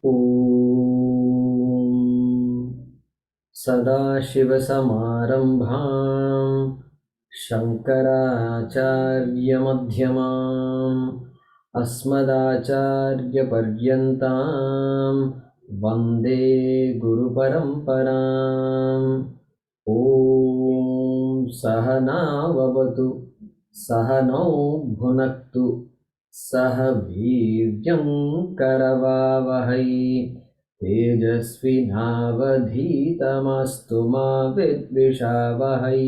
ॐ सदाशिवसमारम्भां शङ्कराचार्यमध्यमाम् अस्मदाचार्यपर्यन्तां वन्दे गुरुपरम्पराम्। ॐ सहनाववतु सहनौ भुनक्तु सह वीर्यं करवावहै तेजस्विनावधीतमस्तु मा विद्विषावहै।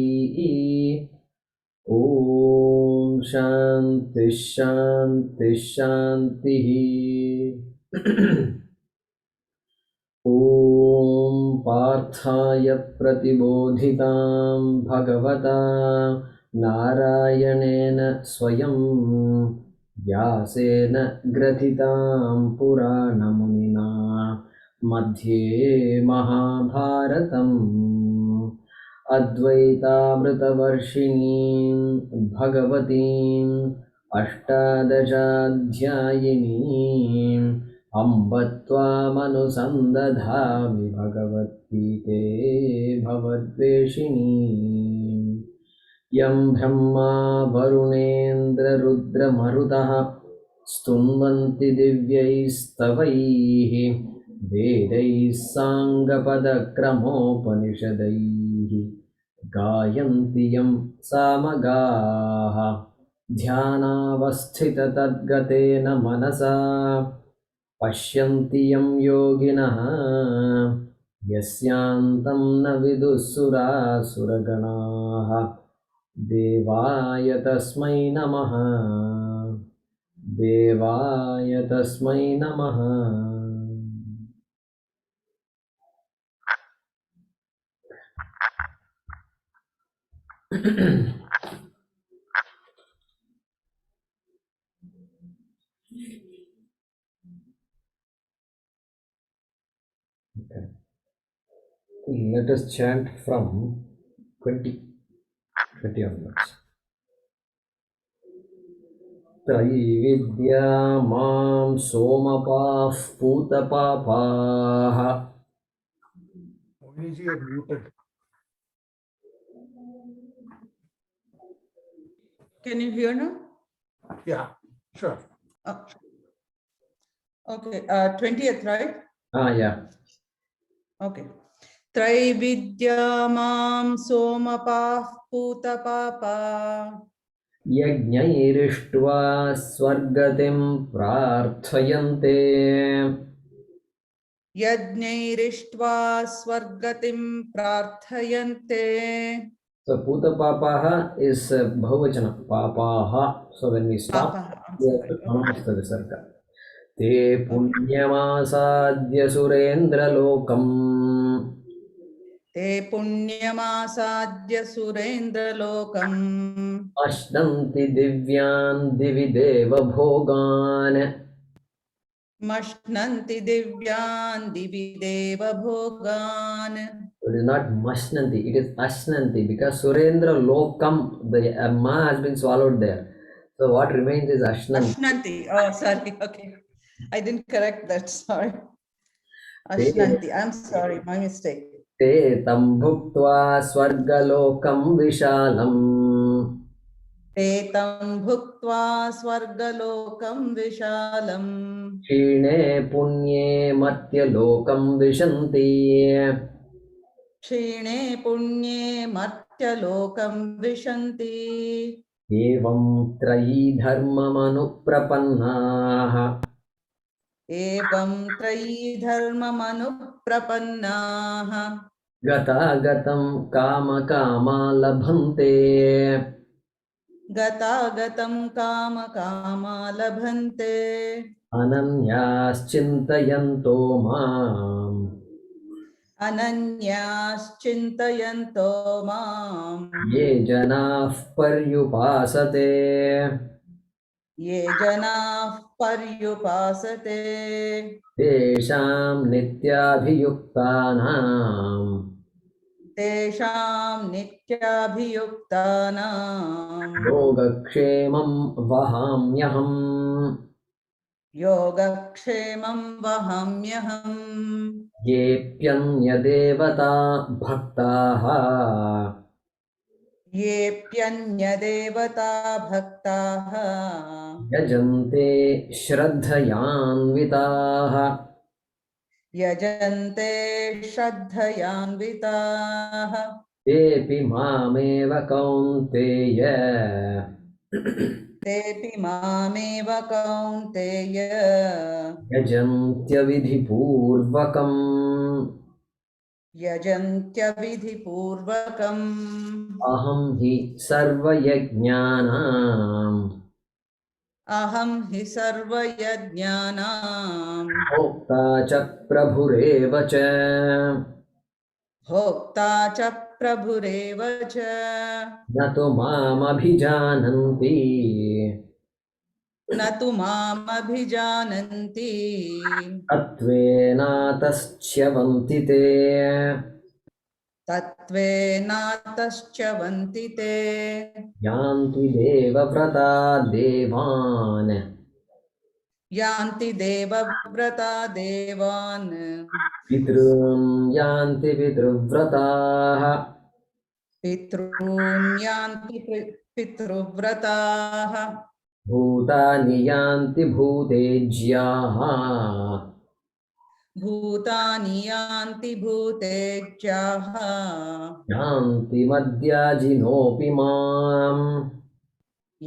ॐ शान्ति शान्ति शान्तिः। ॐ पार्थाय प्रतिबोधितां भगवता नारायणेन स्वयं व्यासेन ग्रथितां पुराणमुनिना मध्ये महाभारतम् अद्वैतामृतवर्षिणीं भगवतीम् अष्टादशाध्यायिनीम् अम्ब त्वामनुसन्दधामि भगवद्गीते भवद्वेषिणीम्। यं ब्रह्मा वरुणेन्द्ररुद्रमरुतः स्तुन्वन्ति दिव्यैस्तवैः वेदैः साङ्गपदक्रमोपनिषदैः गायन्ति यं सामगाः ध्यानावस्थिततद्गतेन मनसा पश्यन्ति यं योगिनः यस्यान्तं न विदुःसुरासुरगणाः। देवाय तस्मै नमः देवाय तस्मै नमः। Okay. Let us chant from 20 onwards. त्रैविद्या मां सोमपाः पूतपापाः। Can you hear now? Yeah, sure. Okay, 20th, right? Yeah. Okay. Traividya mam somapah putapapa यज्ञैरिष्ट्वा स्वर्गतिं प्रार्थयन्ते yajnairištva swargatim prarthayante. So Putapapaha is Bahuvachana, Papaha. So when we stop, we have to pronounce the visarga. Te punyamasadya surendra lokam. Te punyamasadya surendra lokam Ashtanti divyan divi deva bhogan. mashnanti divyan divi deva bhogan. It is not mashnanti, it is ashnanti, because surendra lokam, the ma has been swallowed there. So what remains is ashnanti. Ashnanti. Oh, sorry. Okay. I didn't correct that. Sorry. Ashnanti. I'm sorry. My mistake. ते तं भुक्त्वा स्वर्गलोकं विशालम् ते तं भुक्त्वा स्वर्गलोकं विशालम् क्षीणे पुण्ये मर्त्यलोकं विशन्ति क्षीणे पुण्ये मर्त्यलोकं विशन्ति। एवं त्रयी धर्ममनुप्रपन्नाः एवं त्रयी धर्ममनुप्रपन्नाः गतागतं कामकामा लभन्ते गतागतं कामकामा लभन्ते अनन्याश्चिन्तयन्तो माम् अनन्याश्चिन्तयन्तो मां ये जनाः पर्युपासते ये जनाः पर्युपासते तेषां नित्याभियुक्तानां योगक्षेमं वहाम्यहम्। योगक्षेमं वहाम्यहम् येऽप्यन्यदेवता भक्ताः येऽप्यन्यदेवता भक्ताः यजन्ते श्रद्धयान्विताः यजन्ते श्रद्धयान्विताः तेऽपि मामेव कौन्तेय तेऽपि मामेव कौन्तेय यजन्त्यविधिपूर्वकम् यजन्त्यविधिपूर्वकम् अहं हि सर्वयज्ञानाम् अहं हि सर्वयज्ञानां भोक्ता च प्रभुरेव च भोक्ता च प्रभुरेव च न तु मामभिजानन्ति न तु मामभिजानन्ति तत्त्वेनातश्च्यवन्ति ते तत्त्वेनातश्च वन्ति ते यान्ति देवव्रता देवान् यान्ति देवव्रता देवान् पितॄन् यान्ति पितृव्रताः पितॄन् यान्ति पितृव्रताः भूतानि यान्ति भूतेज्याः भूतानि यान्ति भूतेज्याः यान्ति मद्याजिनोऽपि माम्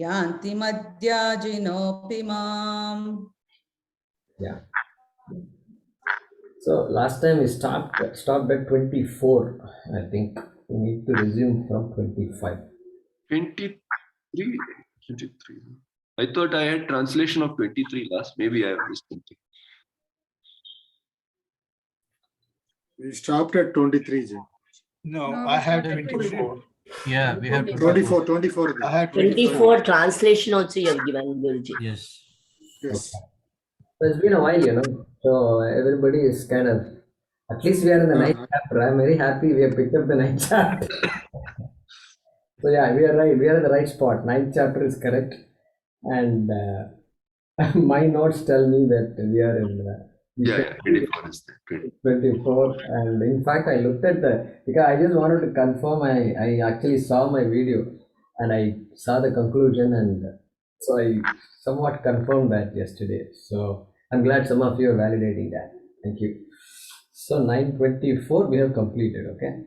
यान्ति मद्याजिनोऽपि माम् Yeah. So last time we stopped at 24. I think we need to resume from 25. 23. 23. I thought I had translation of 23 last. Maybe I have missed something. We stopped at 23, Jay. No, I have 24. Yeah, we have 24, 24. I have 24 translation also you have given, Guruji. Yes. Yes. So it's been a while, So everybody is kind of, at least we are in the ninth chapter. I'm very happy we have picked up the ninth chapter. So yeah, we are right. We are in the right spot. Ninth chapter is correct. And my notes tell me that we are in 24 is there. 24. And in fact, I looked at because I just wanted to confirm, I actually saw my video and I saw the conclusion, and so I somewhat confirmed that yesterday. So I'm glad some of you are validating that. Thank you. So 924 we have completed, okay?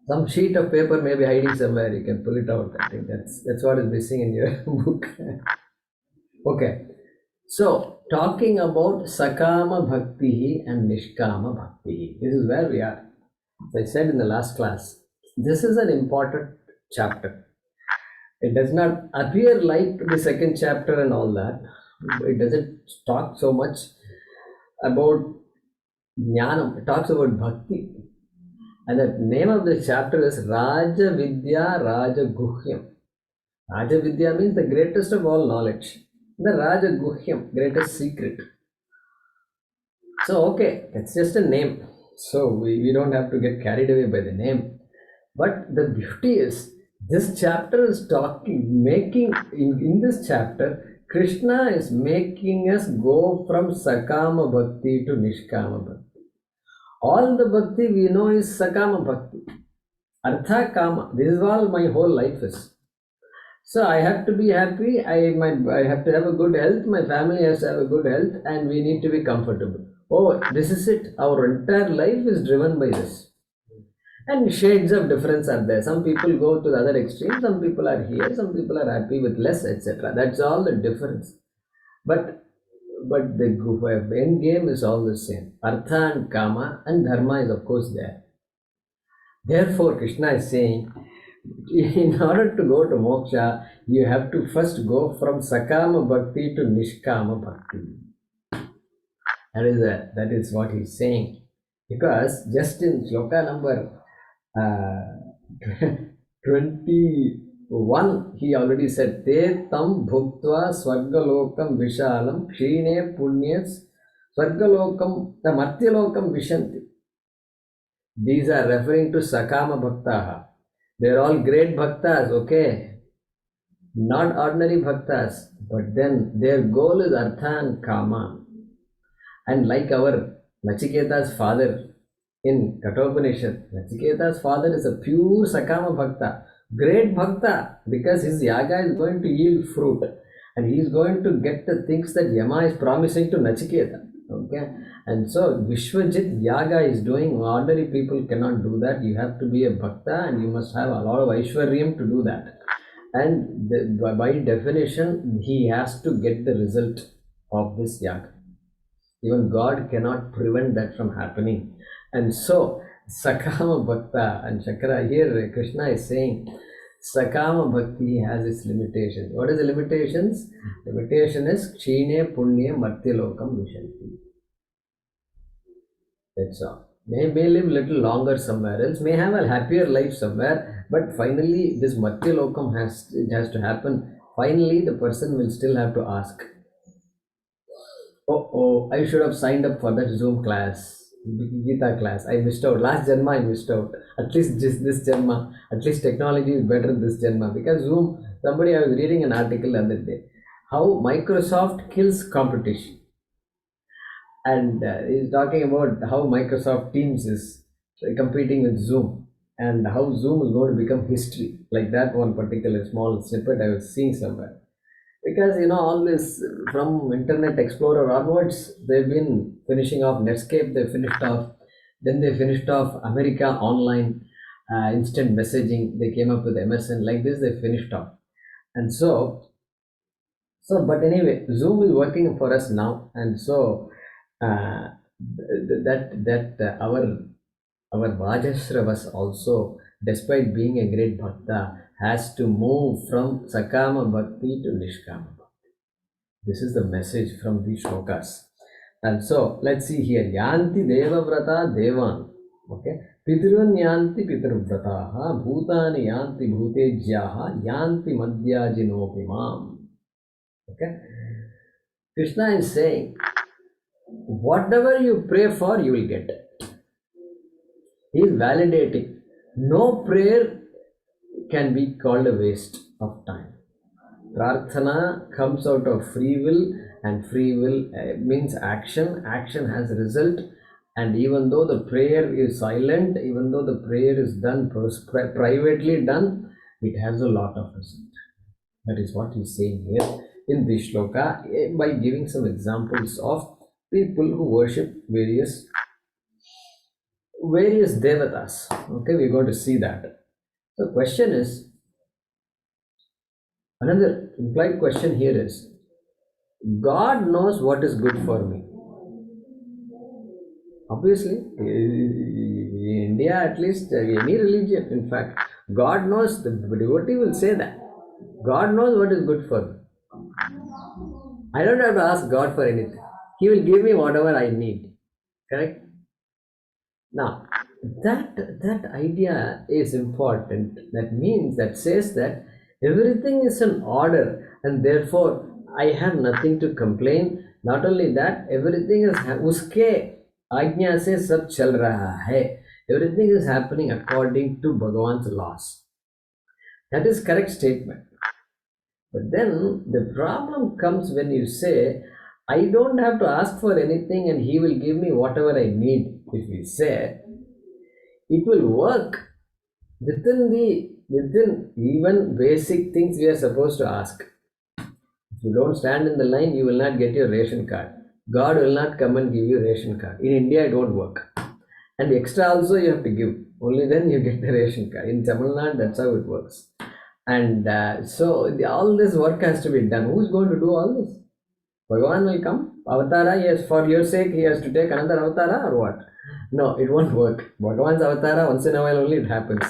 Some sheet of paper may be hiding somewhere. You can pull it out. I think that's what is missing in your book. Okay. So talking about Sakama Bhakti and Nishkama Bhakti. This is where we are. As I said in the last class, this is an important chapter. It does not appear like the second chapter and all that. It doesn't talk so much about Jnanam. It talks about Bhakti. And the name of the chapter is Raja Vidya Raja Guhyam. Raja Vidya means the greatest of all knowledge. The Raja Guhyam, greatest secret. So, okay, it's just a name. So, we don't have to get carried away by the name. But the beauty is, this chapter is making, in this chapter, Krishna is making us go from Sakama Bhakti to Nishkama Bhakti. All the Bhakti we know is Sakama Bhakti. Artha Kama. This is all my whole life is. So I have to be happy, I have to have a good health, my family has to have a good health, and we need to be comfortable. Oh, this is it. Our entire life is driven by this. And shades of difference are there. Some people go to the other extreme, some people are here, some people are happy with less, etc. That's all the difference. But the end game is all the same. Artha and Kama and Dharma is of course there. Therefore, Krishna is saying, in order to go to moksha, you have to first go from Sakama Bhakti to Nishkama Bhakti. That is what he's saying. Because just in Shloka number 21, he already said, Te tam bhuktva swargalokam vishalam kshine punyas swargalokam matyalokam vishanti. These are referring to Sakama Bhaktaha. They are all great bhaktas, okay? not ordinary bhaktas, but then their goal is artha and kama. And like our Nachiketa's father in Kathopanishad, Nachiketa's father is a pure Sakama Bhakta, great Bhakta, because his yaga is going to yield fruit and he is going to get the things that Yama is promising to Nachiketa. Okay, and so Vishwajit yaga is doing, ordinary people cannot do that. You have to be a Bhakta and you must have a lot of Aishwaryam to do that. And by definition, he has to get the result of this yaga. Even God cannot prevent that from happening. And so, Sakama Bhakta, and Shakara here, Krishna is saying, Sakama Bhakti has its limitations. What is the limitations? Limitation is Kshine Punya Martyalokam Vishanti. That's all. May live little longer somewhere else, may have a happier life somewhere, but finally this Martyalokam has to happen. Finally, the person will still have to ask, oh, I should have signed up for that Zoom class, Gita class. I missed out. Last Janma, I missed out. At least this Janma, at least technology is better this Janma. Because Zoom, somebody, I was reading an article the other day, how Microsoft kills competition. And he's talking about how Microsoft Teams is competing with Zoom and how Zoom is going to become history. Like that one particular small snippet I was seeing somewhere. Because all this from Internet Explorer onwards, they've been finishing off Netscape, they finished off, then they finished off America Online, instant messaging, they came up with MSN, like this they finished off. And but anyway, Zoom is working for us now, and so our Vajashravas also, despite being a great Bhakta, has to move from Sakama Bhakti to Nishkama Bhakti. This is the message from these shlokas. And so, let's see here. Yanti Devavrata Devan. Okay. Pitrun Yanti Pitrvrataha. Bhutani Yanti Bhutejyaha. Yanti Madhyajinopimam. Okay. Krishna is saying, whatever you pray for, you will get. He is validating. No prayer can be called a waste of time. Prarthana comes out of free will, and free will means action. Action has a result, and even though the prayer is silent, even though the prayer is done privately done, it has a lot of result. That is what he is saying here in this shloka, by giving some examples of people who worship various devatas. Okay, we're going to see that. The question is, another implied question here is, God knows what is good for me. Obviously, in India, at least, any religion, in fact, God knows, the devotee will say that. God knows what is good for me. I don't have to ask God for anything. He will give me whatever I need. Correct? Now, that idea is important. That means, that says that everything is in order, and therefore I have nothing to complain. Not only that, everything is uske ajna se sab chal raha hai. Everything is happening according to Bhagavan's laws. That is correct statement. But then the problem comes when you say, I don't have to ask for anything and he will give me whatever I need. If we say, it will work within even basic things we are supposed to ask. If you don't stand in the line, you will not get your ration card. God will not come and give you ration card. In India, it won't work. And extra also you have to give. Only then you get the ration card. In Tamil Nadu, that's how it works. And so all this work has to be done. Who is going to do all this? Bhagavan will come. Avatara, yes, for your sake, he has to take another avatara or what? No, it won't work. Bhagavan's avatara, once in a while only it happens.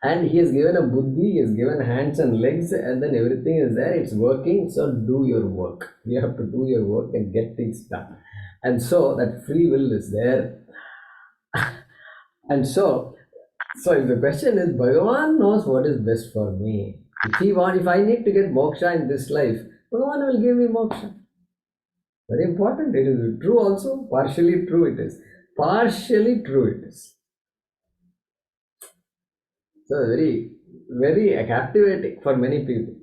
And he has given a buddhi, he has given hands and legs, and then everything is there, it's working. So do your work. You have to do your work and get things done. And so that free will is there. And so if the question is, Bhagavan knows what is best for me. If I need to get moksha in this life, Bhagavan will give me moksha. Very important. It is true also. Partially true it is. Partially true it is. So very, very captivating for many people.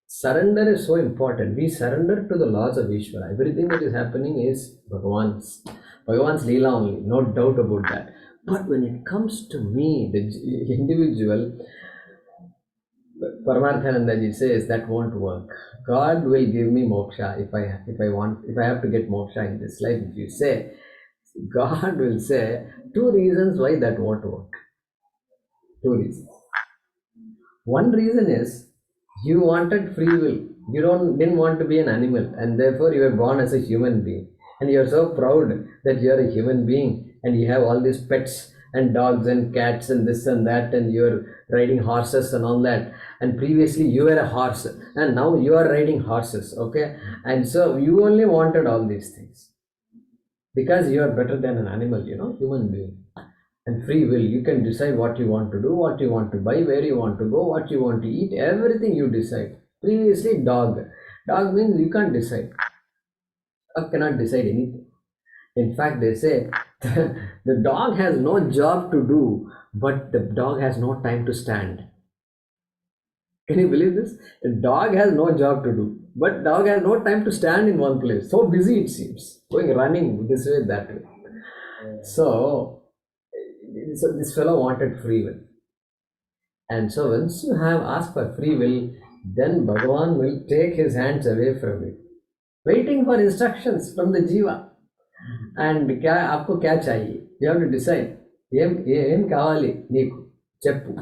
Surrender is so important. We surrender to the laws of Ishvara. Everything that is happening is Bhagavan's Leela only, no doubt about that. But when it comes to me, the individual, Paramarthanandaji says that won't work. God will give me moksha if I have to get moksha in this life. If you say, God will say two reasons why that won't work. Two reasons. One reason is you wanted free will. You didn't want to be an animal, and therefore you were born as a human being. And you're so proud that you're a human being and you have all these pets and dogs and cats and this and that, and you're riding horses and all that. And previously you were a horse and now you are riding horses, okay? And so you only wanted all these things because you are better than an animal, human being. And free will, you can decide what you want to do, what you want to buy, where you want to go, what you want to eat, everything you decide. Previously, dog means you can't decide. Dog cannot decide anything. In fact, they say the dog has no job to do, but the dog has no time to stand. Can you believe this? A dog has no job to do, but dog has no time to stand in one place. So busy it seems, running this way, that way. So this fellow wanted free will. And so once you have asked for free will, then Bhagavan will take his hands away from it, waiting for instructions from the jiva. And आपको क्या चाहिए? You have to decide. ఏం కావాలి నీకు? చెప్పు.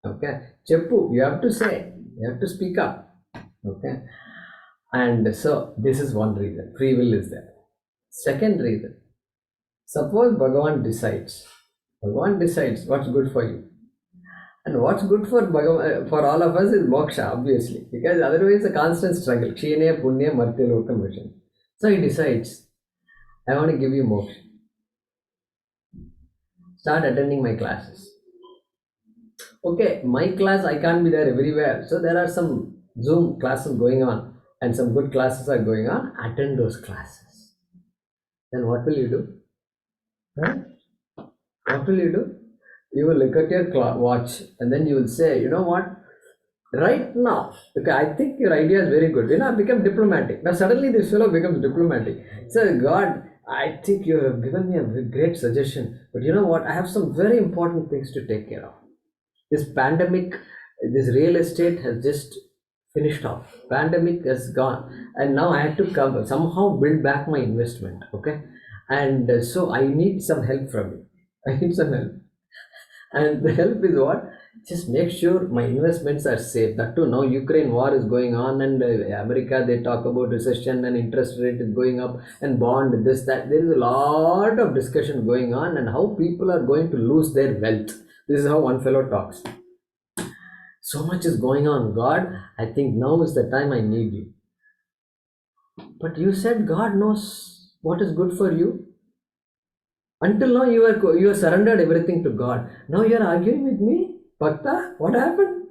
Okay, చెప్పు. You have to say. You have to speak up. Okay, and so this is one reason. Free will is there. Second reason. Suppose Bhagavan decides. Bhagavan decides what's good for you. And what's good for Bhagavan, for all of us is moksha, obviously, because otherwise a constant struggle. Kshine, punya, martya, lokam, vision. So he decides, I want to give you moksha. Start attending my classes. Okay, my class, I can't be there everywhere. So there are some Zoom classes going on and some good classes are going on. Attend those classes. Then what will you do? Huh? What will you do? You will look at your watch and then you will say, you know what? Right now, okay, I think your idea is very good. Become diplomatic. Now suddenly this fellow becomes diplomatic. So God, I think you have given me a great suggestion, but you know what? I have some very important things to take care of. This pandemic, this real estate has just finished off. Pandemic has gone, and now I have to somehow build back my investment. Okay, and so I need some help from you. I need some help, and the help is what? Just make sure my investments are safe. That too, now Ukraine war is going on, and America, they talk about recession and interest rate is going up and bond, this, that. There is a lot of discussion going on and how people are going to lose their wealth. This is how one fellow talks. So much is going on. God, I think now is the time I need you. But you said God knows what is good for you. Until now you have surrendered everything to God. Now you are arguing with me? Bhakta, what happened?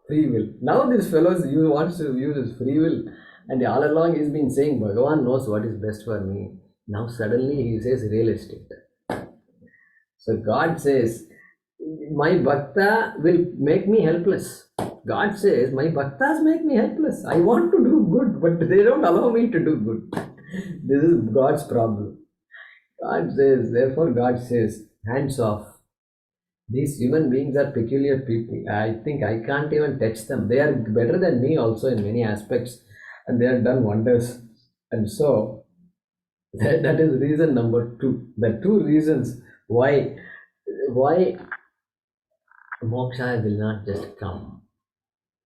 Free will. Now this fellow wants to use his free will. And all along he's been saying, Bhagavan knows what is best for me. Now suddenly he says real estate. So God says, my bhakta will make me helpless. God says, my bhaktas make me helpless. I want to do good, but they don't allow me to do good. This is God's problem. Therefore God says, hands off. These human beings are peculiar people. I think I can't even touch them. They are better than me also in many aspects, and they have done wonders. And so that is reason number two. The two reasons why moksha will not just come.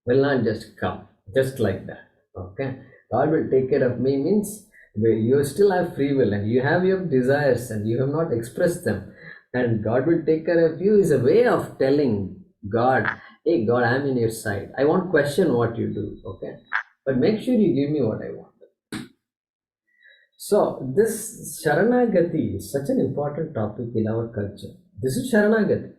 Will not just come just like that. Okay, God will take care of me means you still have free will and you have your desires and you have not expressed them, and God will take care of you is a way of telling God, hey God, I'm in your side. I won't question what you do, okay, but make sure you give me what I want. So this Sharanagati is such an important topic in our culture. This is Sharanagati.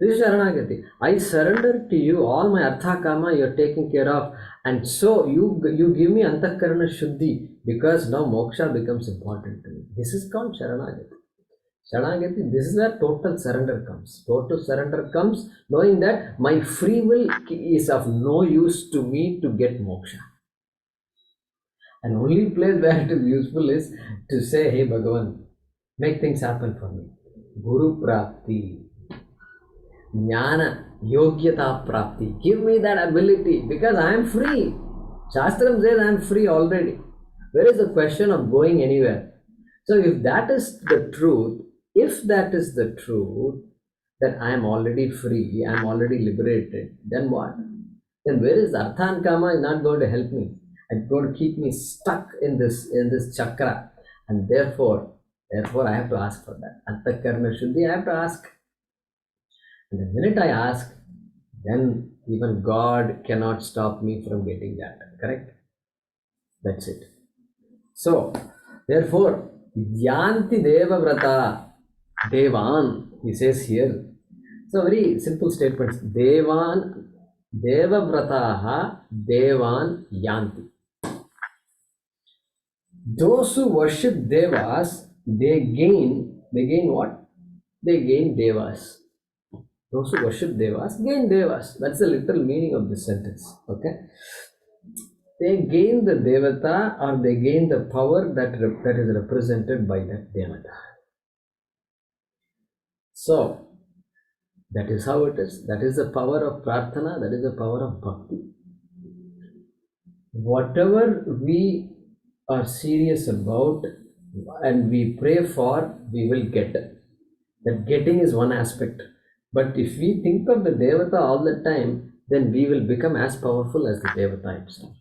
This is Sharanagati. I surrender to you all my artha kama you are taking care of, and so you give me antakarana shuddhi, because now moksha becomes important to me. This is called Sharanagati. Sharanagati, this is where total surrender comes. Total surrender comes knowing that my free will is of no use to me to get moksha. And only place where it is useful is to say, hey Bhagavan, make things happen for me. Guru Prapti, Jnana, Yogyata Prapti. Give me that ability because I am free. Shastram says I am free already. Where is the question of going anywhere? So if that is the truth, that I am already free, I am already liberated, then what? Then where is Artha and Kama is not going to help me. It's going to keep me stuck in this chakra. And therefore I have to ask for that. Artha Karma Shuddhi, I have to ask. And the minute I ask, then even God cannot stop me from getting that. Correct? That's it. So, therefore, Yanti Deva Vrata Devan, he says here. So, very simple statements. Devan, Deva Vrataha, Devan Yanti. Those who worship Devas, they gain what? They gain Devas. Those who worship Devas gain Devas. That's the literal meaning of this sentence. Okay? They gain the Devata or they gain the power that is represented by that Devata. So, that is how it is. That is the power of Prarthana, that is the power of Bhakti. Whatever we are serious about and we pray for, we will get. That getting is one aspect. But if we think of the Devata all the time, then we will become as powerful as the Devata himself.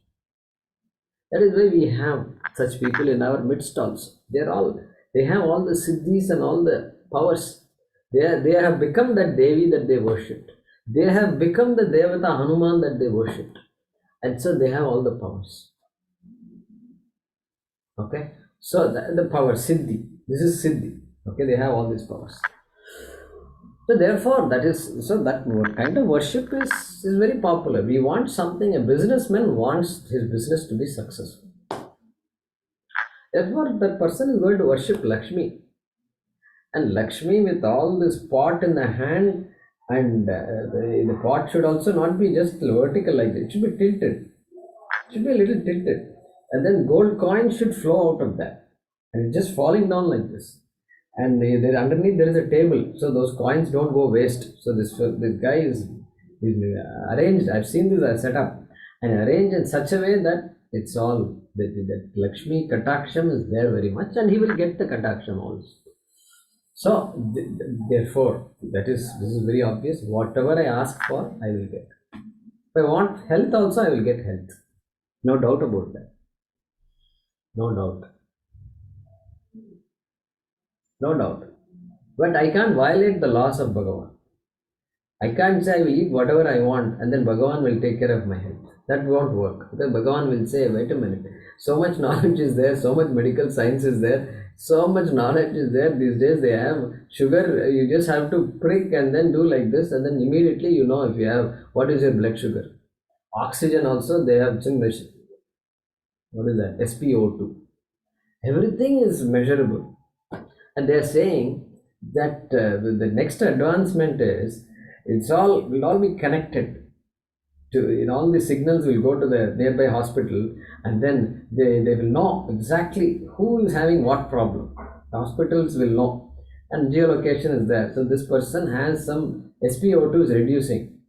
That is why we have such people in our midst also. They have all the siddhis and all the powers. They have become that Devi that they worshipped. They have become the Devata Hanuman that they worshipped. And so they have all the powers. Okay? So the power, siddhi. This is siddhi. Okay, they have all these powers. So therefore, that kind of worship is very popular. We want something, a businessman wants his business to be successful. Therefore, that person is going to worship Lakshmi. And Lakshmi with all this pot in the hand, and the pot should also not be just vertical like that. It should be tilted. It should be a little tilted. And then gold coins should flow out of that. And it's just falling down like this. And underneath there is a table, so those coins don't go waste. So this guy is arranged. I've seen this set up and arranged in such a way that it's all that Lakshmi Kataksham is there very much, and he will get the Kataksham also. So therefore, this is very obvious. Whatever I ask for, I will get. If I want health also, I will get health. No doubt about that. No doubt. No doubt. But I can't violate the laws of Bhagavan. I can't say I will eat whatever I want and then Bhagavan will take care of my health. That won't work. Because Bhagavan will say, wait a minute, so much knowledge is there, so much medical science is there, so much knowledge is there. These days they have sugar, you just have to prick and then do like this, and then immediately you know if you have, what is your blood sugar. Oxygen also, they have measure. What is that? SpO2. Everything is measurable. And they are saying that the next advancement is will all be connected to, all the signals will go to the nearby hospital, and then they will know exactly who is having what problem. The hospitals will know, and geolocation is there. So this person has some SpO2 is reducing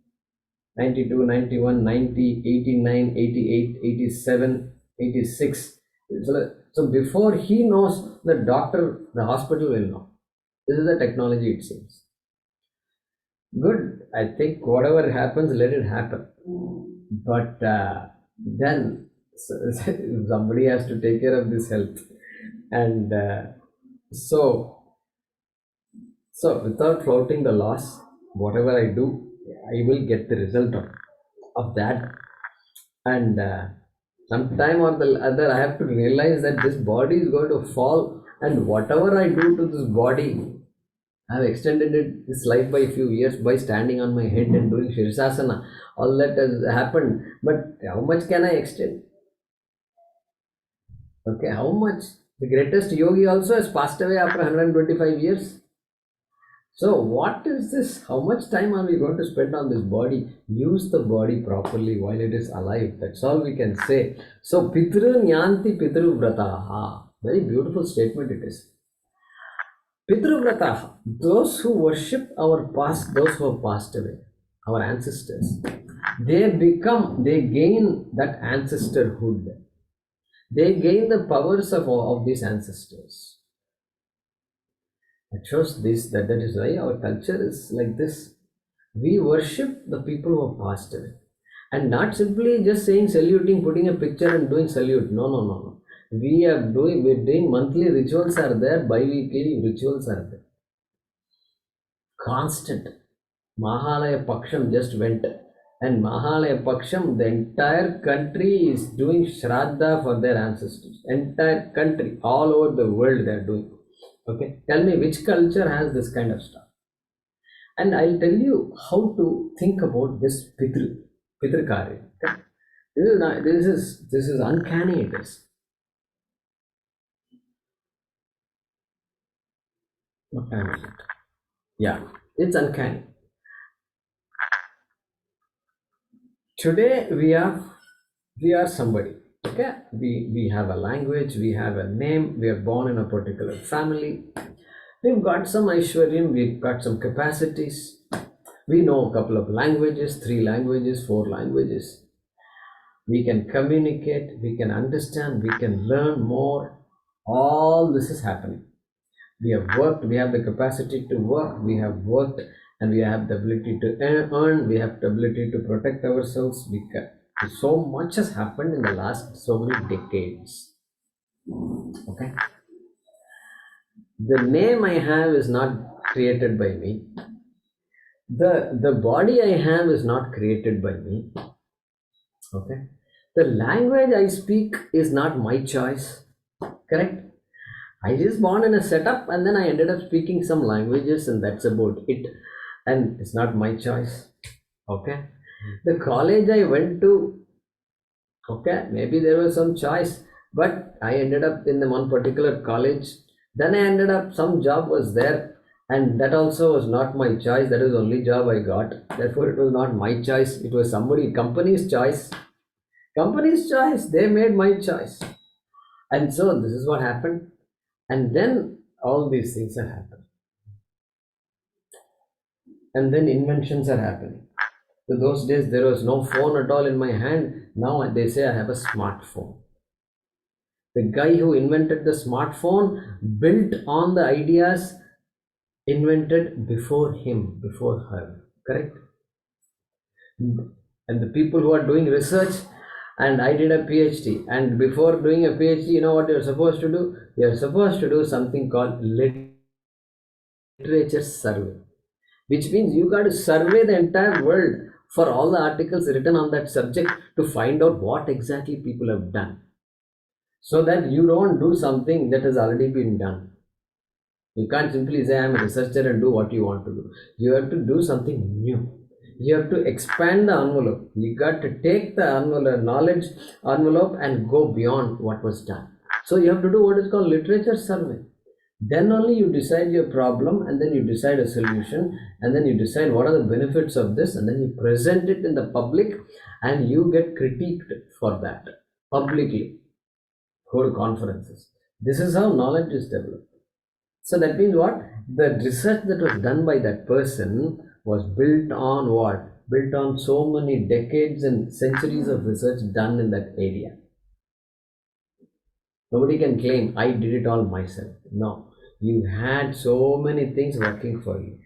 92, 91, 90, 89, 88, 87, 86. So before he knows, the hospital will know. This is the technology, it seems. Good. I think whatever happens, let it happen. But then somebody has to take care of this health. And so without flouting the laws, whatever I do, I will get the result of that. And sometime or the other, I have to realize that this body is going to fall, and whatever I do to this body, I have extended this life by a few years by standing on my head and doing Shirsasana. All that has happened, but how much can I extend? Okay, how much? The greatest yogi also has passed away after 125 years. So what is this? How much time are we going to spend on this body? Use the body properly while it is alive. That's all we can say. So Pitru Nyanti Pitru Vrataha. Very beautiful statement it is. Pitru Vrataha. Those who worship our past, those who have passed away, our ancestors, they gain that ancestorhood. They gain the powers of these ancestors. It shows this, that is why our culture is like this. We worship the people who have passed away. And not simply just saying saluting, putting a picture and doing salute. No. We're doing monthly rituals are there, bi-weekly rituals are there. Constant. Mahalaya Paksham just went. And Mahalaya Paksham, the entire country is doing Shraddha for their ancestors. Entire country, all over the world they are doing. Okay, tell me which culture has this kind of stuff. And I'll tell you how to think about this Pitru Karya. Okay? This is uncanny, it is. What time is it? Yeah, it's uncanny. Today we are somebody. Okay, we have a language, we have a name, we are born in a particular family. We've got some Aishwaryam, we've got some capacities. We know a couple of languages, 3 languages, 4 languages. We can communicate, we can understand, we can learn more. All this is happening. We have worked, we have the capacity to work, we have worked, and we have the ability to earn, we have the ability to protect ourselves. So much has happened in the last so many decades. Okay. The name I have is not created by me. The body I have is not created by me. Okay. The language I speak is not my choice. Correct? I was born in a setup and then I ended up speaking some languages and that's about it. And it's not my choice. Okay. The college I went to, okay, maybe there was some choice, but I ended up in the one particular college. Then I ended up, some job was there, and that also was not my choice. That was the only job I got. Therefore, it was not my choice. It was company's choice. Company's choice. They made my choice. And so this is what happened. And then all these things are happening. And then inventions are happening. So those days there was no phone at all in my hand. Now they say I have a smartphone. The guy who invented the smartphone built on the ideas invented before him, before her. Correct? And the people who are doing research, and I did a PhD, and before doing a PhD, you know what you're supposed to do? You're supposed to do something called literature survey, which means you got to survey the entire world for all the articles written on that subject to find out what exactly people have done, so that you don't do something that has already been done. You can't simply say I'm a researcher and do what you want to do. You have to do something new. You have to expand the envelope. You got to take the knowledge envelope and go beyond what was done. So you have to do what is called literature survey. Then only you decide your problem, and then you decide a solution, and then you decide what are the benefits of this, and then you present it in the public, and you get critiqued for that publicly. Go to conferences. This is how knowledge is developed. So that means what? The research that was done by that person was built on what? Built on so many decades and centuries of research done in that area. Nobody can claim I did it all myself. No. You had so many things working for you.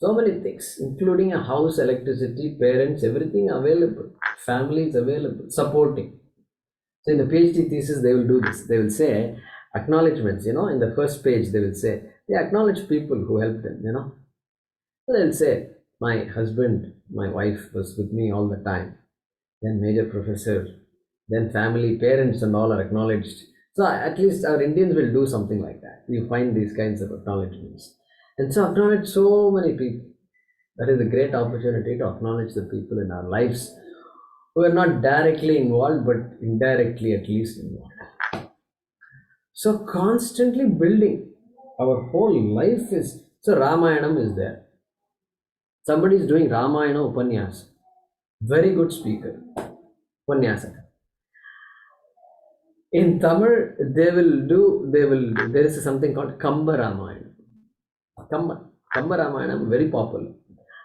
So many things, including a house, electricity, parents, everything available. Families available, supporting. So in the PhD thesis, they will do this. They will say acknowledgements, in the first page, they will say, they acknowledge people who helped them, So they'll say, my husband, my wife was with me all the time. Then major professor, then family, parents and all are acknowledged. So at least our Indians will do something like that. You find these kinds of acknowledgements. And so acknowledge so many people. That is a great opportunity to acknowledge the people in our lives who are not directly involved, but indirectly at least involved. So constantly building. Our whole life is So Ramayanam is there. Somebody is doing Ramayana Upanyasa. Very good speaker. Upanyasaka. In Tamil, there is something called Kamba Ramayana. Kamba Ramayana, very popular.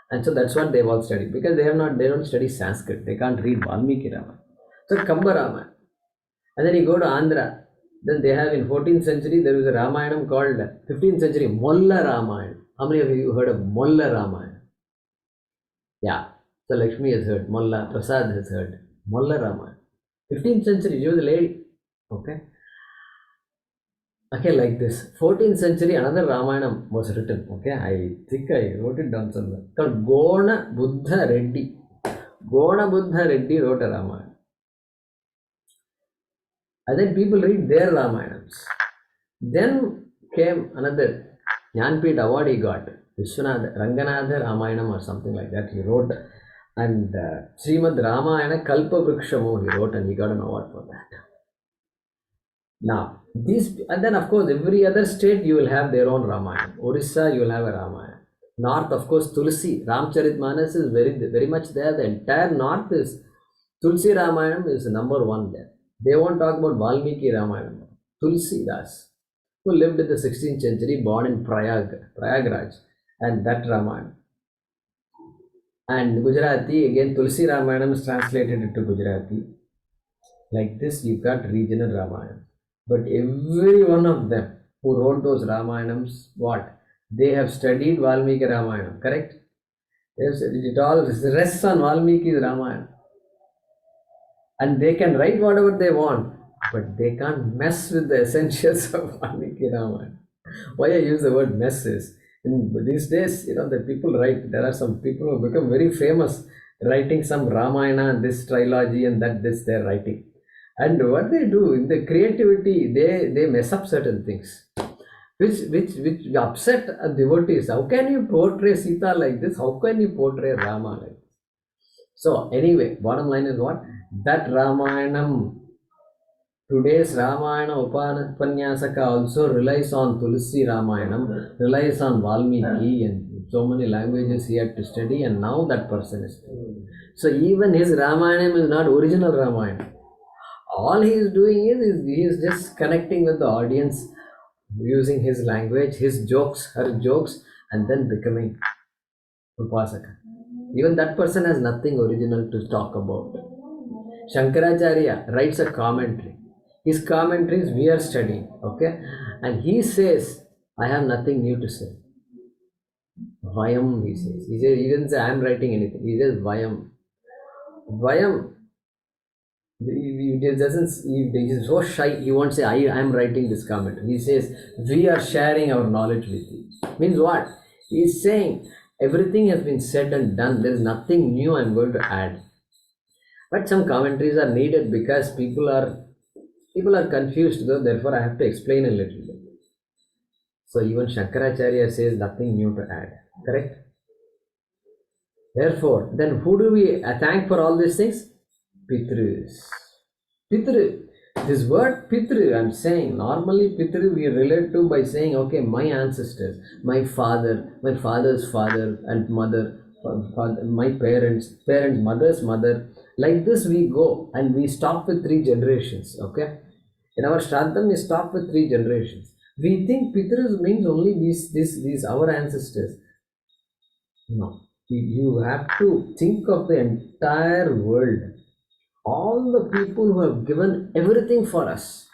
And so that's what they've all studied because they don't study Sanskrit. They can't read Valmiki Ramayana. So Kamba Ramayana. And then you go to Andhra. Then they have in 14th century, there was a Ramayana called 15th century Molla Ramayana. How many of you heard of Molla Ramayana? Yeah. So Lakshmi has heard. Molla Prasad has heard. Molla Ramayana. 15th century, she was a lady. Okay. Okay, like this. 14th century, another Ramayana was written. Okay, I think I wrote it down somewhere. Called Gona Buddha Reddy. Gona Buddha Reddy wrote a Ramayana. And then people read their Ramayanams. Then came another Jnanpith award he got. Vishwanath Ranganatha Ramayanam or something like that he wrote. And Srimad Ramayana Kalpavrukshamu he wrote and he got an award for that. Now, these, and then of course every other state you will have their own Ramayana. Orissa you will have a Ramayana. North, of course, Tulsi. Ramcharitmanas is very much there. The entire north is Tulsi Ramayana is number one there. They won't talk about Valmiki Ramayana. Tulsi Das, who lived in the 16th century, born in Prayagraj, and that Ramayana. And Gujarati, again, Tulsi Ramayana is translated into Gujarati. Like this, you got regional Ramayana. But every one of them who wrote those Ramayanams, what? They have studied Valmiki Ramayana, correct? It all rests on Valmiki's Ramayana. And they can write whatever they want, but they can't mess with the essentials of Valmiki Ramayana. Why I use the word mess is, in these days, the people write, there are some people who become very famous writing some Ramayana, this trilogy and that, this they're writing. And what they do, in the creativity, they mess up certain things, which upset devotees. How can you portray Sita like this? How can you portray Rama like this? So anyway, bottom line is what? That Ramayanam, today's Ramayana Upanyasaka also relies on Tulsi Ramayanam, relies on Valmiki and so many languages he had to study, and now that person is studying. So even his Ramayanam is not original Ramayana. All he is doing is he is just connecting with the audience using his language, his jokes, her jokes, and then becoming Upasaka. Even that person has nothing original to talk about. Shankaracharya writes a commentary. His commentaries we are studying, okay? And he says, I have nothing new to say. Vayam, he says. He didn't say I am writing anything. He says Vayam. Vayam. He is so shy, he won't say I am writing this comment. He says we are sharing our knowledge with you. Means what? He is saying everything has been said and done. There is nothing new I am going to add. But some commentaries are needed because people are confused, though, therefore I have to explain a little bit. So even Shankaracharya says nothing new to add. Correct? Therefore, then who do we thank for all these things? Pitrus. Pitru. This word Pitru, I'm saying, normally Pitru we relate to by saying, okay, my ancestors, my father, my father's father and mother, my parents, mother's mother. Like this we go and we stop with 3 generations, okay? In our Shraddham, we stop with 3 generations. We think Pitrus means only these our ancestors. No. You have to think of the entire world. All the people who have given everything for us,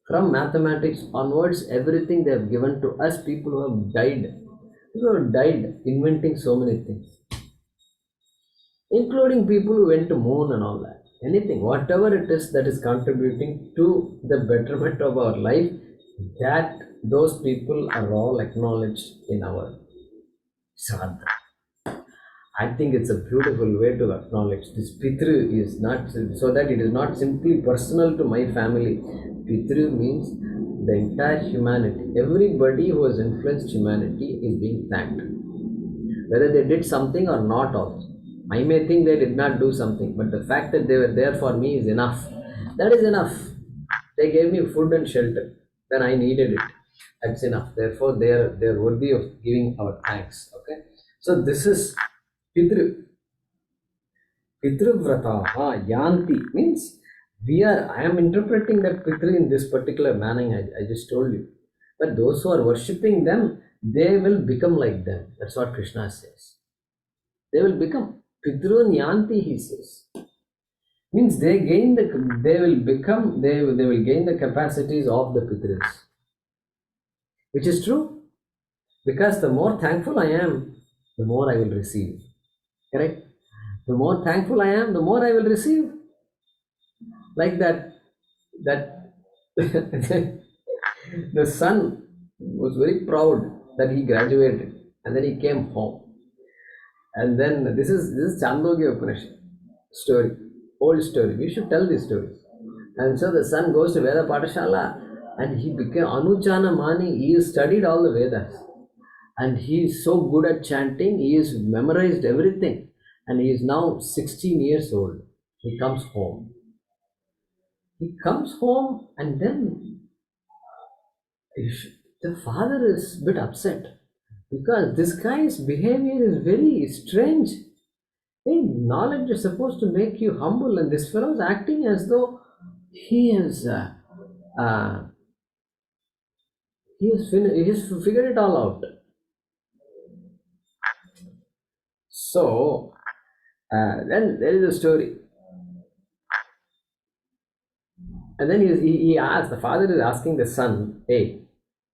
from mathematics onwards, everything they have given to us, people who have died inventing so many things, including people who went to moon and all that. Anything, whatever it is that is contributing to the betterment of our life, that those people are all acknowledged in our Shraddha. I think it's a beautiful way to acknowledge this. Pitru is not, so that it is not simply personal to my family. Pitru means the entire humanity. Everybody who has influenced humanity is being thanked. Whether they did something or not also. I may think they did not do something, but the fact that they were there for me is enough. That is enough. They gave me food and shelter when I needed it. That's enough. Therefore, they are worthy of giving our thanks. Okay. So this is Pitru. Pitruvrataha yanti means I am interpreting that Pitru in this particular manner I just told you. But those who are worshipping them, they will become like them. That's what Krishna says. They will become Pitrun yanti, he says. Means they gain they will gain the capacities of the Pitrus. Which is true. Because the more thankful I am, the more I will receive. Correct? The more thankful I am, the more I will receive. Like that the son was very proud that he graduated and then he came home. And then this is Chandogya Upanishad story, old story. We should tell this story. And so the son goes to Veda Patashala and he became Anuchana Mani. He studied all the Vedas. And he is so good at chanting, he has memorized everything. And he is now 16 years old. He comes home. And then the father is a bit upset because this guy's behavior is very strange. Hey, knowledge is supposed to make you humble, and this fellow is acting as though he has figured it all out. So then there is a story. And then he asked, the father is asking the son, hey,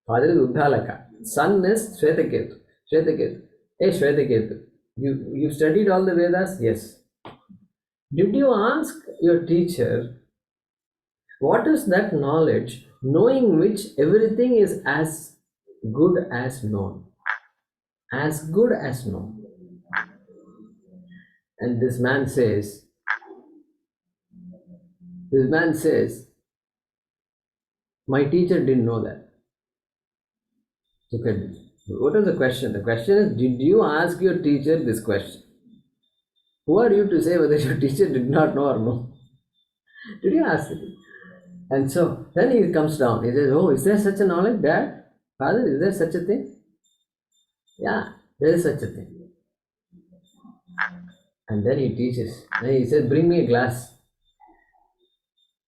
father is Uddhalaka, son is Shvetaketu. Hey Shvetaketu, you studied all the Vedas? Yes. Did you ask your teacher, what is that knowledge, knowing which everything is as good as known? As good as known. And this man says, my teacher didn't know that. Look at this. What is the question? The question is, did you ask your teacher this question? Who are you to say whether your teacher did not know or no? Did you ask it? And so then he comes down. He says, oh, is there such a knowledge, Dad? Father, is there such a thing? Yeah, there is such a thing. And then he teaches. Then he says, bring me a glass.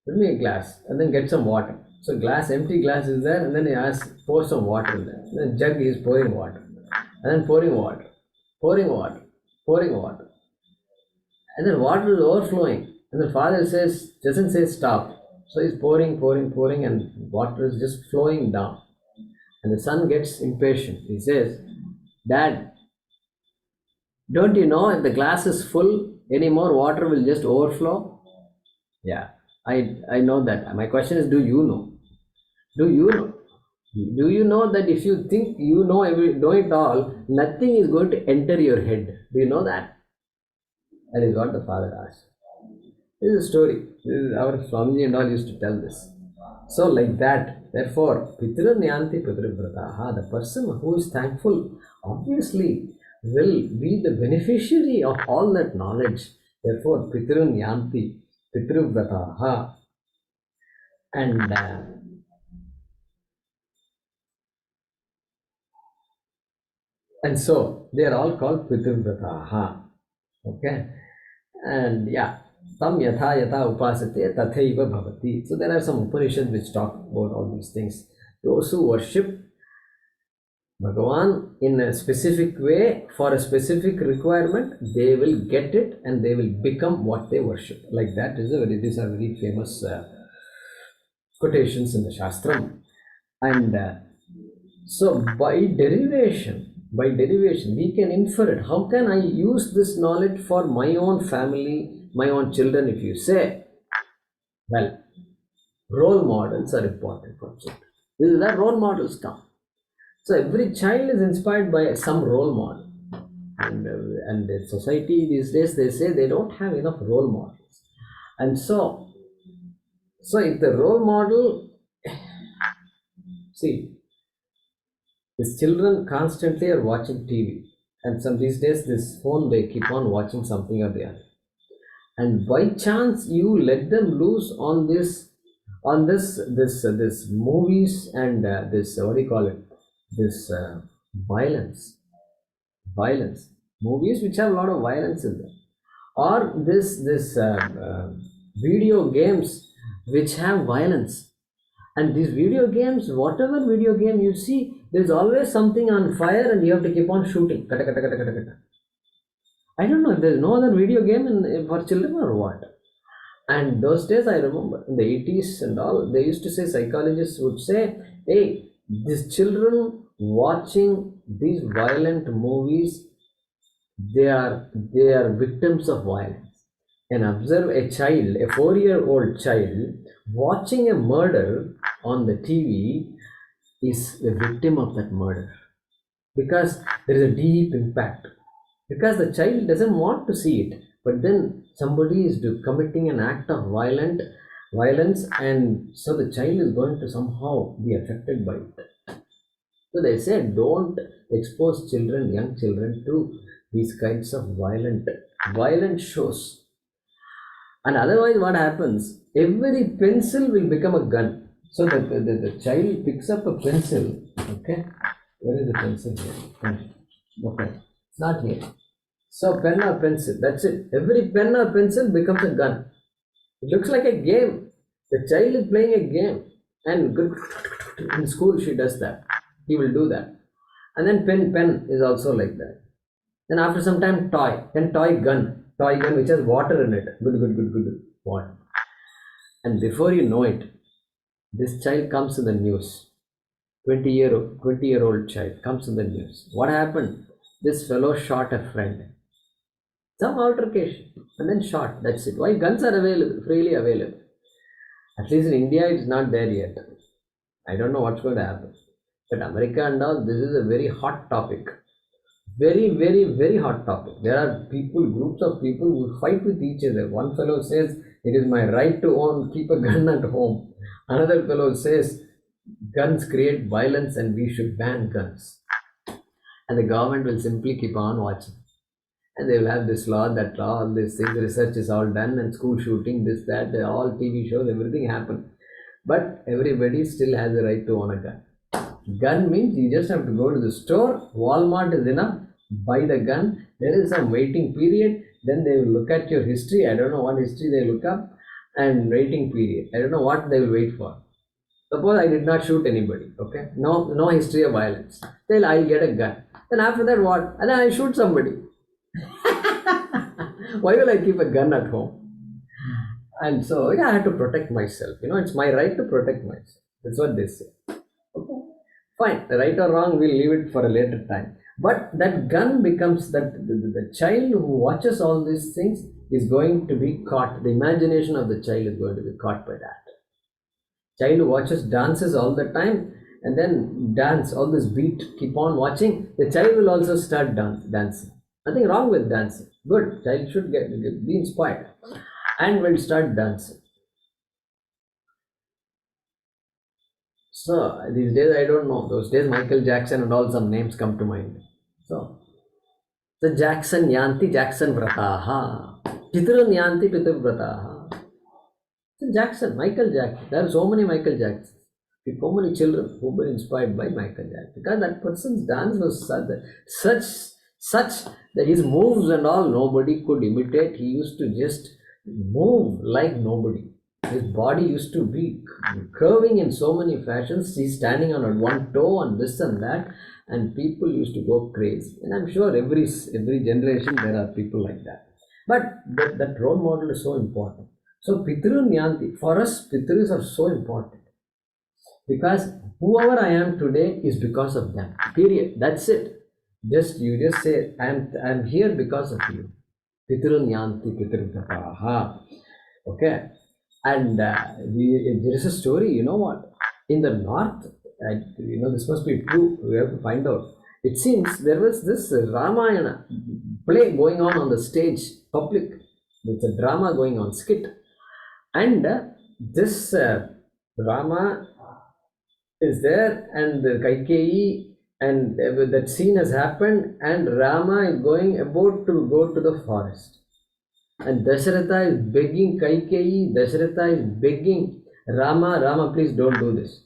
Bring me a glass. And then get some water. So empty glass is there, and then he asks, pour some water in there. And then jug is pouring water. And then pouring water. And then water is overflowing. And the father doesn't say stop. So he's pouring, and water is just flowing down. And the son gets impatient. He says, Dad, don't you know if the glass is full, any more water will just overflow? Yeah, I know that. My question is, do you know? Do you know? Do you know that if you think you know it all, nothing is going to enter your head? Do you know that? That is what the father asked. This is a story. Our Swamiji and all used to tell this. So like that, therefore, Pitru Nyanti Pitruvrataha, the person who is thankful, obviously will be the beneficiary of all that knowledge. Therefore, Pitru Nyanti Pitruvrataha. And so they are all called Pitruvrataha. Okay? And yeah, tam yatha upasate tathaiva bhavati. So there are some Upanishads which talk about all these things. Those who worship Bhagavan in a specific way for a specific requirement, they will get it and they will become what they worship. Like that these are very famous quotations in the Shastram. And so by derivation, we can infer it. How can I use this knowledge for my own family, my own children? If you say, well, role models are important for children. This is where role models come. So every child is inspired by some role model. And the society these days, they say they don't have enough role models. And so if the role model, see, these children constantly are watching TV, and some these days this phone, they keep on watching something or the other. And by chance you let them loose on this on this movies and this what do you call it? This violence movies which have a lot of violence in them, or this video games which have violence. And these video games, whatever video game you see, there's always something on fire and you have to keep on shooting. Kata, kata, kata, kata, kata. I don't know if there's no other video game for children or what. And those days I remember in the 80s and all, they used to say, psychologists would say, hey, these children watching these violent movies, they are victims of violence. And observe a child, a 4-year-old child, watching a murder on the TV is the victim of that murder, because there is a deep impact, because the child doesn't want to see it, but then somebody is committing an act of violence, and so the child is going to somehow be affected by it. So they say don't expose children, young children, to these kinds of violent shows. And otherwise what happens, every pencil will become a gun. So the child picks up a pencil. Okay, where is the pencil here? Okay, it's not here. So pen or pencil, that's it. Every pen or pencil becomes a gun. It looks like a game. The child is playing a game, and in school she does that. He will do that. And then pen is also like that. Then after some time toy gun which has water in it. Good. Water. And before you know it, this child comes in the news. 20-year-old child comes in the news. What happened? This fellow shot a friend. Some altercation and then shot. That's it. Why? Guns are freely available. At least in India, it's not there yet. I don't know what's going to happen. But America and all, this is a very hot topic. Very, very, very hot topic. There are groups of people who fight with each other. One fellow says, it is my right to keep a gun at home. Another fellow says, guns create violence and we should ban guns. And the government will simply keep on watching. And they will have this law, that law, all these things, research is all done, and school shooting, this, that, all TV shows, everything happen. But everybody still has the right to own a gun. Gun means you just have to go to the store, Walmart is enough, buy the gun, there is some waiting period, then they will look at your history, I don't know what history they look up, and waiting period, I don't know what they will wait for. Suppose I did not shoot anybody, okay, no history of violence, then I'll get a gun, then after that what, and then I shoot somebody. Why will I keep a gun at home? And so I have to protect myself, it's my right to protect myself, that's what they say. Okay, fine, right or wrong, we'll leave it for a later time. But that gun becomes that the child who watches all these things is going to be caught. The imagination of the child is going to be caught by that. Child who watches dances all the time and then dance, all this beat, keep on watching, the child will also start dancing. Nothing wrong with dancing. Good, child should be inspired and will start dancing. So these days I don't know. Those days Michael Jackson and all, some names come to mind. So the Jackson Yanti Jackson Vrataha. Pitrun Yanti Pitur Vrataha. So Jackson, Michael Jackson. There are so many Michael Jacksons. So many children who were inspired by Michael Jackson. Because that person's dance was such that his moves and all nobody could imitate. He used to just move like nobody. His body used to be curving in so many fashions. He's standing on one toe and this and that, and people used to go crazy. And I'm sure every generation there are people like that. But that role model is so important. So Pitru Nyanti, for us Pitrus are so important. Because whoever I am today is because of them. Period. That's it. You just say, I'm here because of you. Pitru Nyanti Pitru Vrataha. Okay. And there is a story, you know what? In the north, this must be true, we have to find out. It seems there was this Ramayana play going on the stage, public. It's a drama going on, skit. And this Rama is there, and the Kaikeyi, and that scene has happened, and Rama is about to go to the forest. And Dasharatha is begging Kaikeyi, Dasharatha is begging Rama, please don't do this.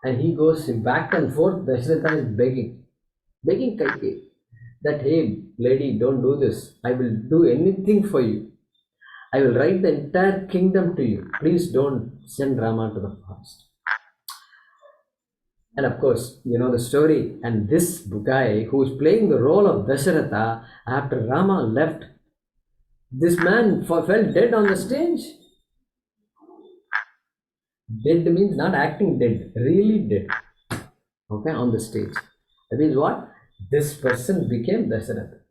And he goes back and forth. Dasharatha is begging Kaikeyi that, hey, lady, don't do this. I will do anything for you. I will write the entire kingdom to you. Please don't send Rama to the forest. And of course, you know the story. And this guy who is playing the role of Dasharatha, after Rama left, this man fell dead on the stage. Dead means not acting dead, really dead. Okay, on the stage. That means what? This person became Dasharatha.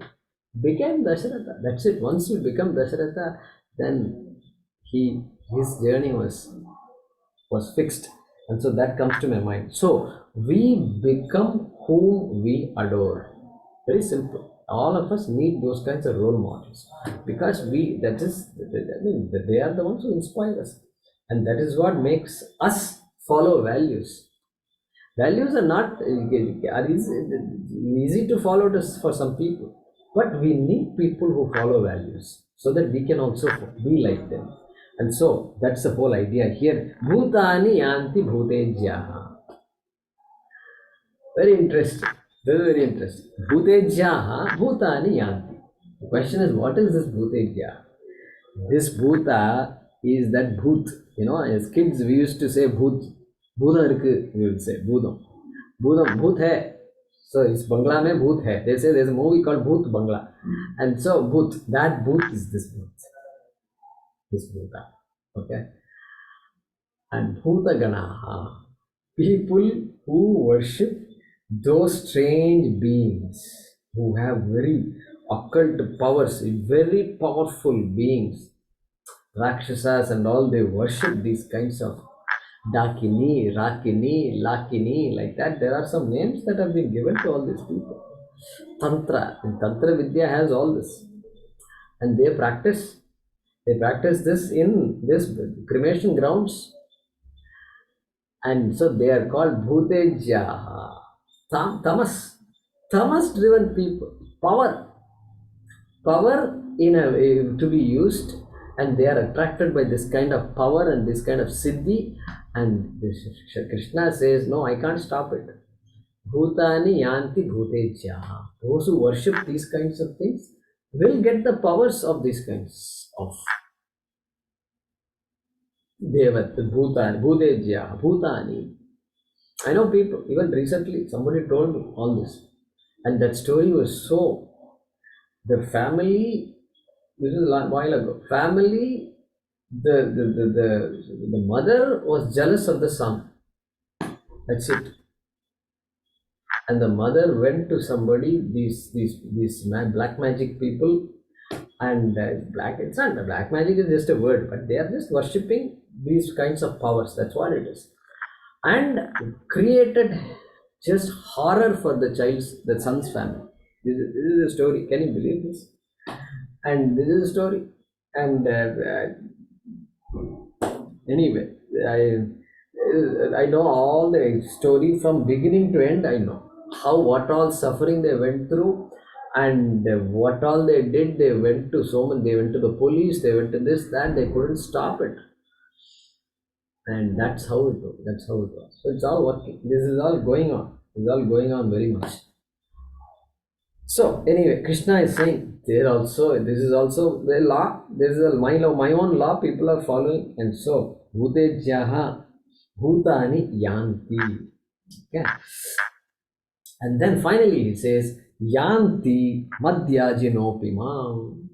That's it. Once you become Dasharatha, then his journey was fixed. And so that comes to my mind. So we become whom we adore. Very simple. All of us need those kinds of role models because they are the ones who inspire us. And that is what makes us follow values. Values are not easy to follow for some people, but we need people who follow values so that we can also be like them. And so that's the whole idea here. Bhutani yanti bhutejyaha. Very interesting. Very interesting. Bhutejyaha bhutani yanti. The question is, what is this bhutejyaha? This bhuta is that bhoot. You know, as kids we used to say bhoot. Bhuta irukku, we would say bhudam. Bhoot hai. So it's Bangla mein bhoot hai. They say there's a movie called Bhoot Bangla. And so bhoot, that bhoot is this bhoot. This bhuta. Okay. And bhuta ganaha, people who worship those strange beings who have very occult powers, very powerful beings, Rakshasas and all, they worship these kinds of Dakini, Rakini, Lakini, like that. There are some names that have been given to all these people. Tantra, and Tantra Vidya has all this. And they practice this in this cremation grounds. And so they are called Bhutejyaha. Tamas driven people. Power in a way to be used, and they are attracted by this kind of power and this kind of siddhi. And Krishna says, no, I can't stop it. Bhutani yanti bhutejyaha. Those who worship these kinds of things will get the powers of these kinds of Devat, Bhutani, Bhutejyaha, Bhutani. I know people, even recently, somebody told me all this. And that story was so, the family, this is a while ago, family, the mother was jealous of the son. That's it. And the mother went to somebody, these black magic people, and it's not, black magic is just a word, but they are just worshipping these kinds of powers. That's what it is. And created just horror for the son's family. This is a story. Can you believe this? And this is a story. And anyway, I know all the story from beginning to end. I know what all suffering they went through, and what all they did. They went to they went to the police. They went to this, that. They couldn't stop it. And that's how it was. So it's all working. This is all going on. It's all going on very much. So anyway, Krishna is saying this is also the law. This is my law, my own law. People are following, and so Bhutejyaha Bhutani Yanti. Okay. And then finally he says Yanti Madhyajinopimam.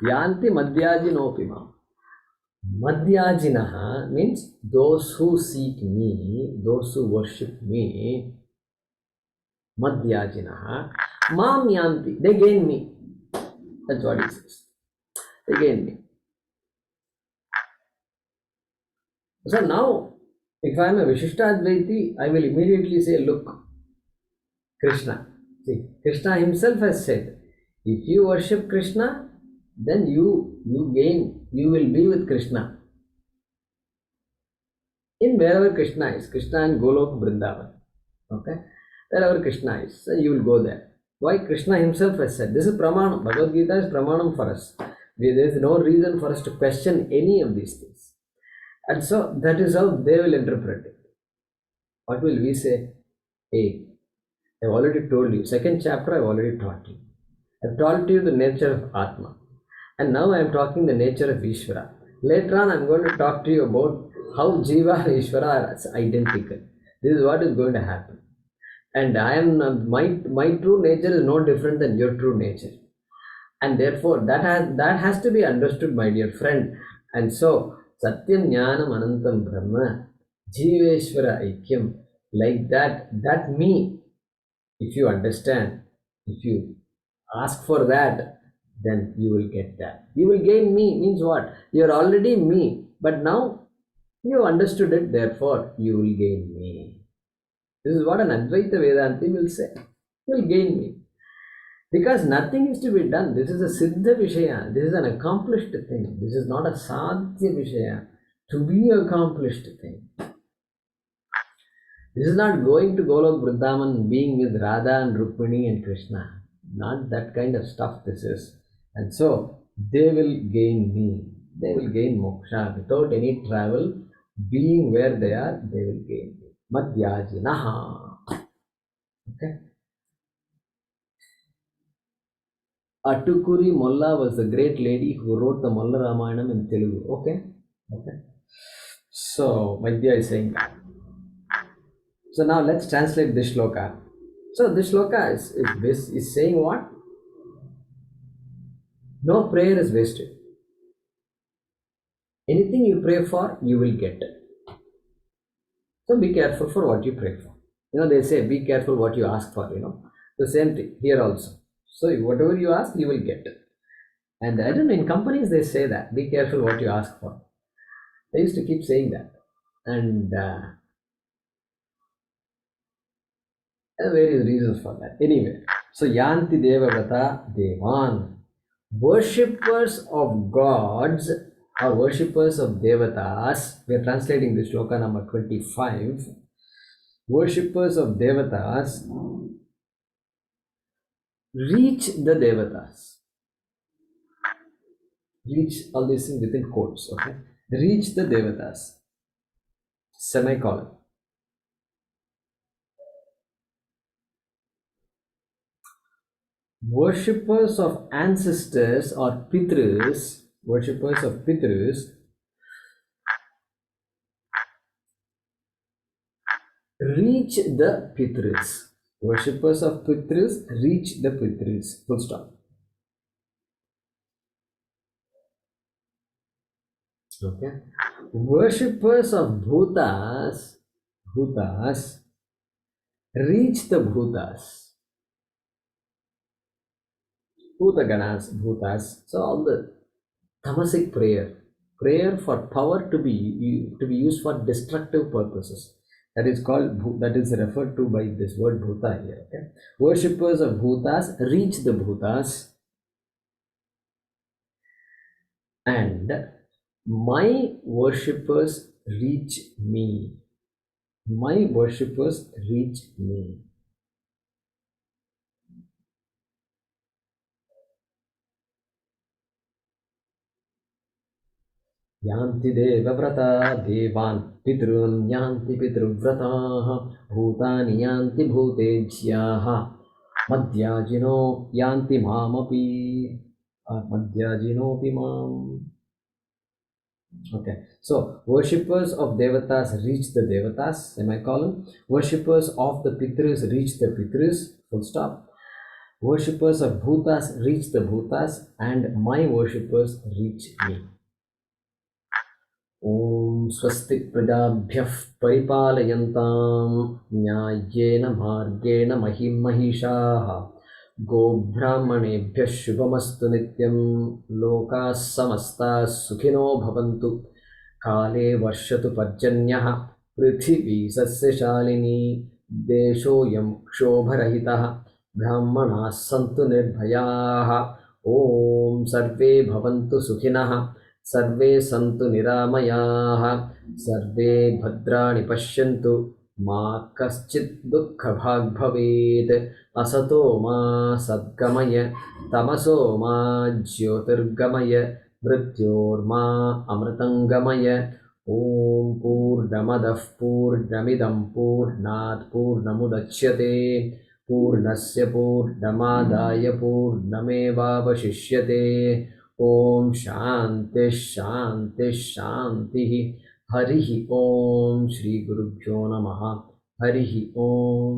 Yanti Madhyajinopimam. Madhyajinaha means those who seek me, those who worship me. Madhyajinaha. Mam yanti. They gain me. That's what he says. They gain me. So now, if I am a Vishishtadvaiti, I will immediately say, look, Krishna. See, Krishna himself has said, if you worship Krishna, then you gain, you will be with Krishna. In wherever Krishna is, Krishna and Golok Vrindavan. Okay? Wherever Krishna is, you will go there. Why? Krishna himself has said. This is Pramanam. Bhagavad Gita is Pramanam for us. There is no reason for us to question any of these things. And so that is how they will interpret it. What will we say? Hey, I've already told you. Second chapter, I've already taught you. I've taught you the nature of Atma. And now I'm talking the nature of Ishvara. Later on, I'm going to talk to you about how Jiva and Ishvara are identical. This is what is going to happen. And I am my true nature is no different than your true nature. And therefore, that has to be understood, my dear friend. And so, Satyam Jnanam Anantam Brahma, Jiveshvara Aikyam, like that me, if you understand, if you ask for that, then you will get that. You will gain me means what? You are already me, but now you understood it, therefore you will gain me. This is what an Advaita Vedanti will say. You will gain me. Because nothing is to be done. This is a Siddha Vishaya. This is an accomplished thing. This is not a Sadhya Vishaya. To be accomplished thing. This is not going to Golok Vrindavan being with Radha and Rukmini and Krishna. Not that kind of stuff this is. And so, they will gain me. They will gain moksha. Without any travel, being where they are, they will gain me. Madhyajinaha. Okay. Atukuri Molla was the great lady who wrote the Molla Ramayanam in Telugu. Okay. Okay. So, Madhya is saying that. So now let's translate this shloka. So this shloka is saying what? No prayer is wasted. Anything you pray for, you will get. So be careful for what you pray for. They say be careful what you ask for, The same thing here also. So whatever you ask, you will get. And I don't know, in companies they say that. Be careful what you ask for. They used to keep saying that. And various reasons for that. Anyway, so Yanti Devavrata Devan. Worshippers of gods or worshippers of Devatas, we are translating this shloka number 25. Worshippers of Devatas reach the Devatas. Reach all these things within quotes, okay? Reach the Devatas. Semicolon. Worshippers of ancestors or Pitrus, worshippers of Pitrus, reach the Pitrus. Worshippers of Pitrus reach the Pitrus. Full stop. Okay. Worshippers of Bhutas reach the Bhutas. Bhutas. So all the tamasic prayer for power to be used for destructive purposes. That is referred to by this word Bhuta here. Okay. Worshippers of Bhutas reach the Bhutas, and my worshippers reach me. My worshippers reach me. Yanti devavrata devan pitrun yanti pitruvrataha bhutani yanti bhutejyaha madhyajino yanti mamapi madhyajinopi mam. Okay, so worshippers of Devatas reach the Devatas, semicolon. Worshippers of the Pitrus reach the Pitrus, full stop. Worshippers of Bhutas reach the Bhutas, and my worshippers reach me. Om Swasti Prajabhyah Paripalayantam Nyayena Margena Mahim Mahishaha Go Brahmanebhyah Shubhamastu Nityam Lokas Samastas Sukhino Bhavantu Kale Varshatu Parjanyah Prithvi Sasya Shalini Deshoyam Kshobharahitah Brahmanas Santu Nirbhayaha Om Sarve Bhavantu Sukhinah Sarve Santu Niramayaha Sarve Bhadrani Pashyantu Ma Kaschit Dukkha Bhag Bhavet Asato Ma Sadgamaya Tamaso Ma Jyotirgamaya Mrityor Ma Amritangamaya ॐ पूर्णमदः पूर्णमिदं पूर्णात् पूर्णमुदच्यते पूर्णस्य पूर्णमादाय पूर्णमेवावशिष्यते ॐ शान्तिः शान्तिः शान्तिः हरिः ॐ श्रीगुरुभ्यो नमः हरिः ॐ